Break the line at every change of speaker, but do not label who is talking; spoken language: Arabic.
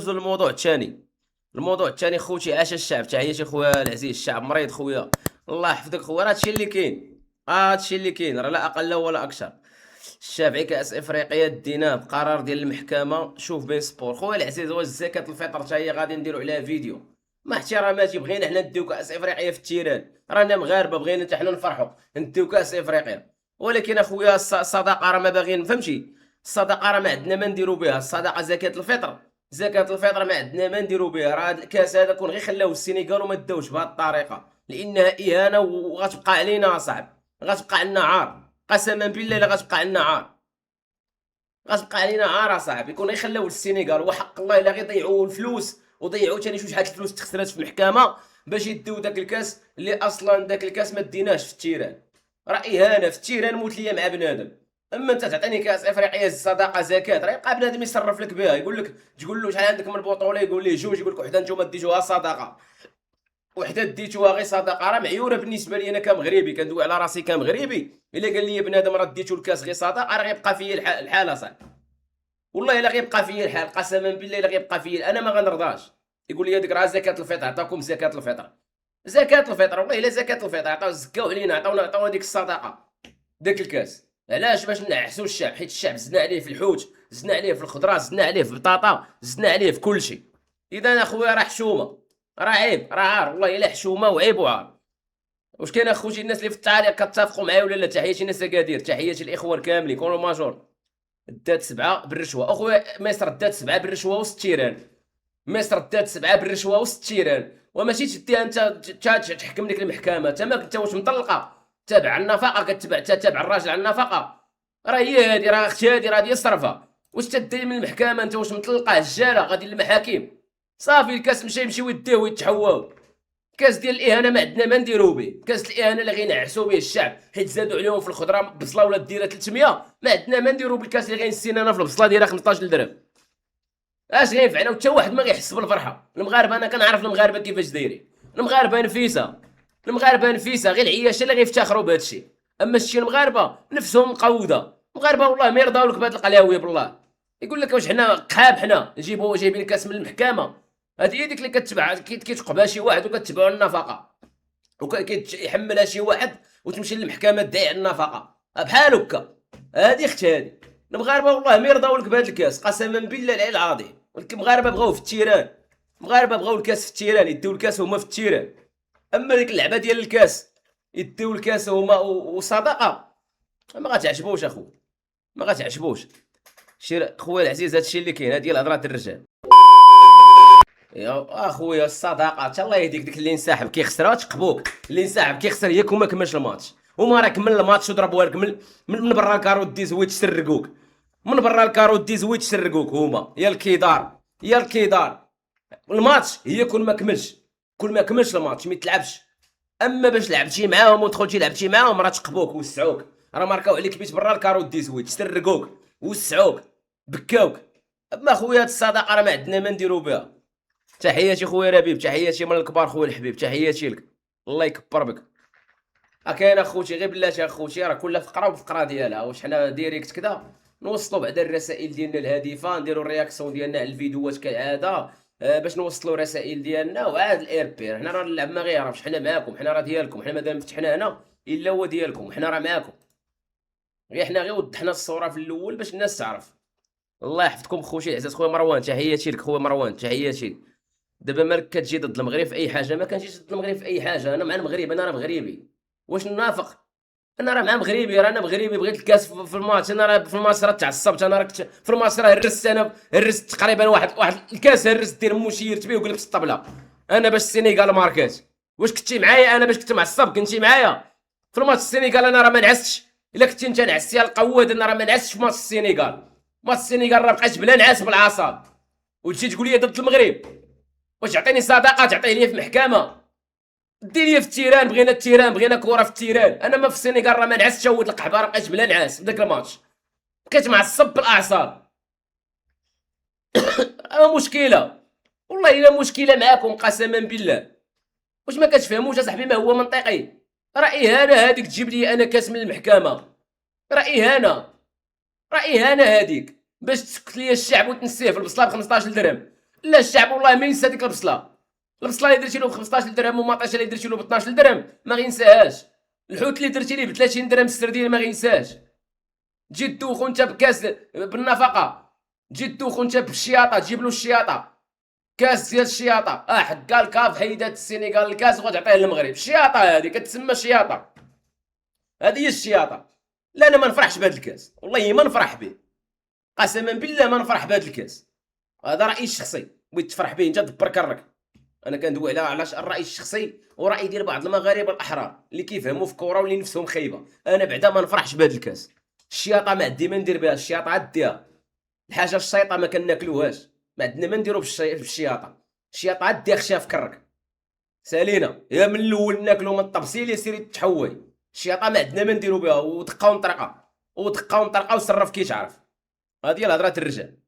ندوزو للموضوع الثاني. الموضوع الثاني خوتي، عاش الشعب، تحياتي خويا العزيز، الشعب مريض خويا. الله يحفظك خويا، راه هادشي اللي كاين، هادشي اللي كاين، راه لا اقل ولا اكثر. الشافعي كاس افريقيا ديناه بقرار ديال المحكمه. شوف بين سبور خويا العزيز، واش زكاه الفطر حتى هي غادي نديرو عليها فيديو؟ مع احتراماتي، بغينا حنا نديو كاس افريقيا في التيران، رانا مغاربه، بغينا حتى حنا نفرحوا نديو كاس افريقيا. ولكن اخويا الصداقه راه ما باغيين، فهمتي؟ الصداقه راه ما عندنا ما نديرو بها. الصداقه زكاه الفطر، زكاه الفطر ما عندنا ما نديرو بها. راه هاد الكاس هذا كون غير خلاوه السينيغال وما داوش بهاد الطريقه، لانها اهانه وغتبقى علينا صعب، غتبقى عندنا عار. قسما بالله الا غتبقى عندنا عار، غتبقى علينا عار صاحبي. يكون غير خلاو السينيغال، وحق الله الا غير ضيعوا الفلوس وضيعوا ثاني شحال الفلوس تخسرات في المحكمه باش يديو داك الكاس، اللي اصلا داك الكاس ما ديناش في التيران. راه اهانه في التيران، موت ليا مع بنادم. اما انت تعطيني كاس افريقيا الصداقه زكاه، راه يبقى بنادم يصرف لك بها، يقول لك تقول له شحال عندك من بطوله، يقول ليه جوج، يقول لك وحده نتوما ديتوها صداقه، وحده ديتوها غير صداقه. راه معيوره بالنسبه لي انا كمغربي، كندوي على راسي كمغربي. الا قال لي بنادم راه ديتو الكاس غير صداقه، راه غيبقى فيا الحال اصاحبي. والله الا غيبقى فيا الحال، قسما بالله الا غيبقى فيا، انا ما غنرضاش. يقول لي هذيك راه زكاه الفطر، عطاكم زكاه الفطر، زكاه الفطر، والله الا زكاه الفطر عطاو زكاو علينا، عطاونا ديك الصدقه، داك الكاس. علاش؟ باش نعسوا الشعب، حيت الشعب زدنا عليه في الحوت، زدنا عليه في الخضره، زدنا عليه في البطاطا، زدنا عليه في كل شيء. اذا اخويا راه حشومه، راه عيب، راه عار، والله الا حشومه وعيب وعار. واش كاين اخوتي الناس اللي في التعليق كتفقوا معايا ولا لا؟ تحياتي ناس اكادير، تحياتي الاخوان كاملين، كونوا ماجور. دات 7 بالرشوه اخويا، مصر دات 7 بالرشوه وسط التيران، مصر دات 7 بالرشوه وسط التيران. وماشي تديها انت تحكم لك المحكمه، تماك انت واش مطلقه تابع النفقه، كتبع تابع الراجل على النفقه. راه هي هادي، راه اختي هادي، راه ديال صرفه. واش تدير من المحكمه انت واش مطلقه هجاله غادي للمحاكم؟ صافي الكاس يمشيو يديوه ويتحواو. كاس ديال الاهانه ما عندنا ما نديرو به، كاس الاهانه اللي غينعسوا به الشعب حيت زادوا عليهم في الخضره بصله ولا ديرها 300، ما عندنا ما نديرو بالكاس اللي غينسينا انا في البصله ديالها 15 درهم. اش غينفعنا؟ وتا واحد ما غيحس بالفرحه. المغاربه انا كنعرف المغاربه كيفاش دايرين، المغاربه نفيسه، المغاربه نفيسه، غير العياشه اللي غيفتخروا بهذا الشيء. اما الشيء المغاربه نفسهم مقوده، المغاربه والله ما يرضاو لك بهاد القلاوي بالله. يقول لك واش حنا قحاب، حنا نجيبوا جايبين الكاس من المحكمه. هذه هي ديك اللي كتبع كيتقبها شي واحد وكتبعوا النفقه، وكيحملها شي واحد وتمشي للمحكمه تدعي على النفقه بحال هكا. هادي اخت هادي. المغاربه والله ما يرضاو لك بهذا الكاس، قسما بالله العلي العظيم. المغاربه بغاو في التيران، المغاربه بغاو الكاس في التيران، يديو الكاس هما في التيران. اما ديك اللعبه ديال الكاس يديو الكاس هما وصدقه، ما غاتعجبوش اخويا، ما غاتعجبوش. خويا العزيز هادشي اللي كاين، هادي الهضره الرجال. يا اخويا الصداقه الله يهديك، ديك اللي انسحب كيخسر تقبوك، اللي انسحب كيخسر ياك وما كملش الماتش، وما راه كمل الماتش وضربوها لك من برا الكاروت دي زويت تسرقوك، من برا الكاروت دي زويت تسرقوك هما يا الكيدار، يا الكيدار. الماتش هي كون ما كملش، كون ما كملش الماتش ما يتلعبش. اما باش لعبتي معاهم ودخلتي لعبتي معاهم راه تقبوك وسعوك، راه ماركاو عليك بيت برا الكاروت دي زويت تسرقوك وسعوك بكاوك. اما خويا هاد الصداقه راه ما عندنا ما نديرو بها. تحياتي خويا ربيب، تحياتي من الكبار خويا الحبيب، تحياتي لك، الله يكبر بك. كاين اخوتي غير بلاتي اخوتي، راه كل فقره وفقره ديالها. واش حنا ديريكت كذا نوصلوا بعدا الرسائل ديالنا الهادفه، نديروا الرياكسيون ديالنا على الفيديوهات كالعاده، باش نوصلوا الرسائل ديالنا. وعاد الاير بير حنا راه اللعب ما غيعرفش، حنا معاكم، حنا راه ديالكم، حنا مادام فتحنا هنا الا هو ديالكم، حنا راه معاكم. غير حنا غير وضحنا الصوره في الاول باش الناس تعرف. الله يحفظكم خوتي العزاز. خويا مروان تحياتي لك، خويا مروان تحياتي لك. دابا مالك كتجي ضد المغرب في اي حاجه؟ ما كنجيش ضد المغرب في اي حاجه، انا مع المغرب، انا راه مغربي. واش نافق؟ انا راه مع مغربي، راه انا مغربي، بغيت الكاس في الماتش، انا راه في الماتش راه تعصبت، انا راه في الماتش راه هرست، انا هرست تقريبا واحد الكاس، هرست دير مشيرت بيه وقلبت الطبله انا باش السينيغال ماركات. واش كنتي معايا انا باش كنت معصب؟ كنتي معايا في الماتش السينيغال؟ انا راه ما نعستش. الا كنتي انت نعستي القواد، انا راه ما نعستش في ماتش السينيغال. ماتش السينيغال راه بقيت بلا نعاس بالاعصاب، وتجي تقول لي ضد المغرب. واش عطيني صداقه تعطيه لي في محكمه؟ دير لي في التيران، بغينا التيران، بغينا كره في التيران. انا ما في السينيغال راه ما نعس تشود القحبه، راه بقيت بلا نعاس في ذاك الماتش، بقيت معصب بالاعصاب. مشكله، والله الا مشكله معاكم قسما بالله. واش ما كتفهموش اصاحبي ما هو منطقي؟ راه اهانه هذيك تجيب لي انا كاس من المحكمه، راه اهانه، راه اهانه هذيك باش تسكت لي الشعب وتنسيه في البصله ب 15 درهم. لا الشعب والله ما ينسى ديك البصله، البصله اللي درتي له ب 15 درهم ومطيشه اللي درتي له ب 12 درهم ما غينساهاش، الحوت اللي درتي ليه ب 30 درهم السردين ما غينساش، تجي تدوخو انت بكاس بالنفقه، تجي تدوخو انت بالشياطه تجيب له الشياطه، كاس ديال الشياطه، حكا الكاف حيدات السينيغال الكاس وغتعطيه للمغرب، الشياطه هذه كتسمى شياطه، هذه هي الشياطه. لا انا ما نفرحش بهذا الكاس، والله ما نفرح به، قسما بالله ما نفرح بهذا الكاس، هذا رايي الشخصي، بغيت تفرح به انت دبر كرك، انا كندوي على الراي الشخصي وراي ديال بعض المغاربه الاحرار اللي كيفهموا في كوره واللي نفسهم خايبه، انا بعدا ما نفرحش بهذا الكاس، الشياطه ما عندي ما ندير بها، الشياطه عديها، الحاجه الشيطه ما كناكلوهاش، ما عندنا ما نديرو بالشياطه، الشياطه عديها خشاها في كرك، سالينا يا من الاول ناكلو من الطبسيل يا سيري تحوي، الشياطه ما عندنا ما نديرو بها، ودقه ومطرقه ودقه ومطرقه وصرف كي تعرف، هذه هي الهضره الرجال.